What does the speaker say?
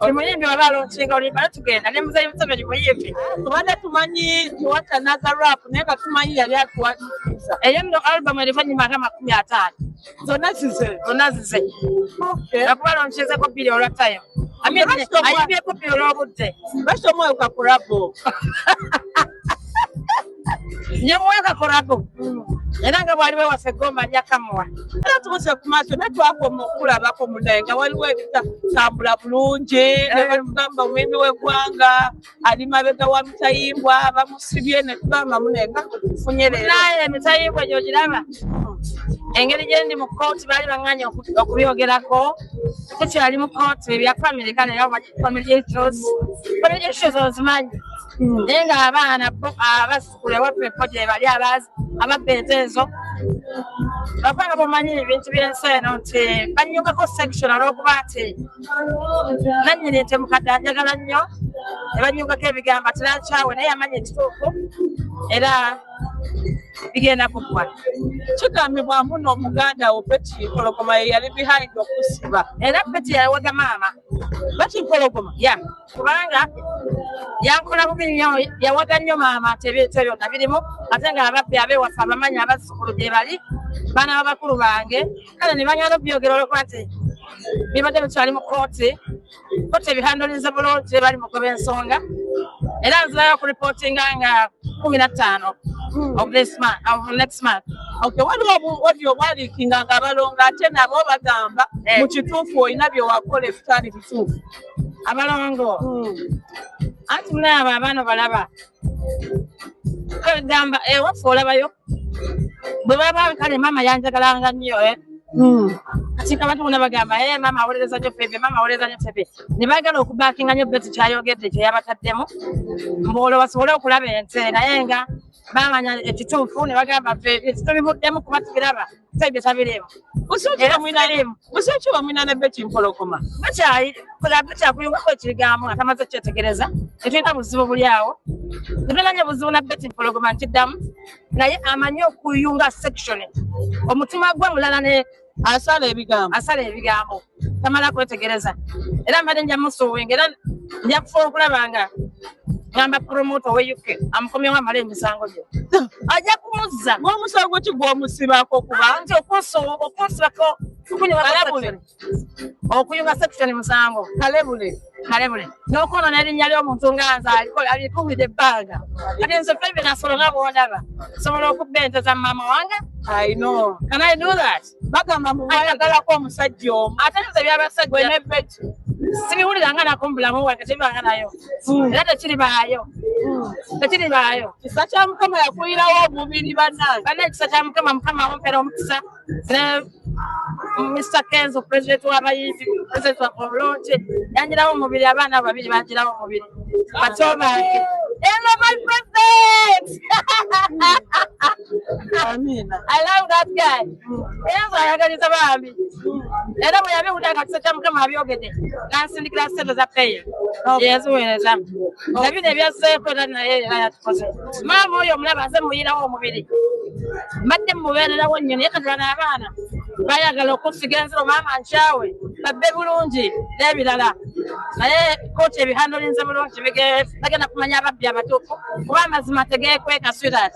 Kimuyimbi wabalo nchinga ulimbala tugenda ne muzayi Museveni muyimbi kubanga tumanyi tuwatanaza rap naye nga tumanyi yali atuwatiza eyo nno album erivanyuma nga 50 zonna zize nakubalo nchizeko bbiri olwatayo ayimbyeko bbiri olwobudde basomweyo kakurabo nyemuwe kakorako era nga bwaliwo waffe Gomba Nyakamuwa era tubuse ku maaso ne twakoma okulabako munaye nga waliwo ebitambula bulungi ne batugamba omwimbi w'eggwanga ali mabega wa Mutayimbwa bamusibye ne tugamba munaye nga tufunye leero naye Mutayimbwa egyo giraba engeri gye ndi mu kooti baali baŋŋanya okubyogerako tukyali mu kooti ebya family kale era family issues ozimanyi naye nga abaana abasikulu ewaffe epojja bali ababbeeta ezo bakwanga bumanyi ebintu by'ensi eno nti banyungako section olw'okuba nti nannyini nti mukadde anjagala nnyo ne banyungako ebigambo tirakyawe naye amanyi ekituufu era bigenda kuggwa kigambibwa muno omuganda wo Betty Mpologoma ye yali behind okusiba era Betty yawaga maama Betty Mpologoma kubanga yankola bubi nnyo yawaga nnyo maama tebyeto byonna birimu ate nga ababbi abewaffe abamanyi abazzukulu gye bali baana babakulu bange kale ne banyala obyogera olwokuba nti bibadde bikyali mu kooti ebihandulize bulungi bali mugoba ensonga era nzirayo okuripootinga nga 15 of next month. Okay, waliwo bwaliikinga nga abalongo ate nabo bagamba mu kituufu olina bye wakola ebitaali bituufu abalongo anti munaaba abaana balaba gamba waffe olabayo bwe baba kale maama yanjagalanga nnyo kati abantu bonna bagamba maama awolereza nnyo febe maama awolereza nnyo febe ne baagala okubaakinga nnyo Betty kyayogedde kye yabataddemu mbuolo basobole okulaba ense naye nga bamanya ekituufu ne bagamba tubivuddemu kuba tubiraba febe tabirimu busikiba mwina ne Betty Mpologoma bakyakuyungako ekigambo nga tamaze okyetegereza tetulina buzibu buli awo tetulina nnyo buzibu na Betty Mpologoma nkiddamu naye amanyi okuyunga section omutima gwe mulala ne asala ebigambo tamala kwetegereza era mbadde nja musuubinga era nja kufuba okulaba nga ngamba promoter we UK amukomyewo amala emisango gye ajja kumuzza ng'omusango ki gw'omusibako kuba nti okunsibako okuyunga section musango kalebule n'okwonona erinnya ly'omuntu nga nze alikuwulidde ebbanga kati nze febe nasolo nga bw'ondaba nsobola okubba ente za maama wange I know. Can I do that? Bagamba muwayagalako omusajja omu ate nze byabasajja gwe ne Betty sibiwulira nga nako mubulamu bwange tebibanga nayo era tekiribaayo kisa kya Mukama yakuyirawo omubiri bannange bane ekisa kya Mukama amumpera omukisa ne Mr. Kenzo president w'abayimbi president wa Kolonje yanjirawo omubiri abaana babiri banjirawo omubiri bato bange hello my president Amina I love that guy Kenzo ayagaliza bambi era bwe yabiwulira nga kisa kya Mukama abyogedde nansindikira ssente za peya yeziweereza nabino ebyazzeeko era naye era yatukoze maama oyo omulaba aze muyirawo omubiri mbadde mubeererawo nnyo naye kati bano abaana bayagala okusiga enziro maama nkyawe babbe bulungi n'ebirala naye kooti ebihandulinze bulungi bagenda kumanya ababbi abatuufu kuba amazima tegeekweka sweetheart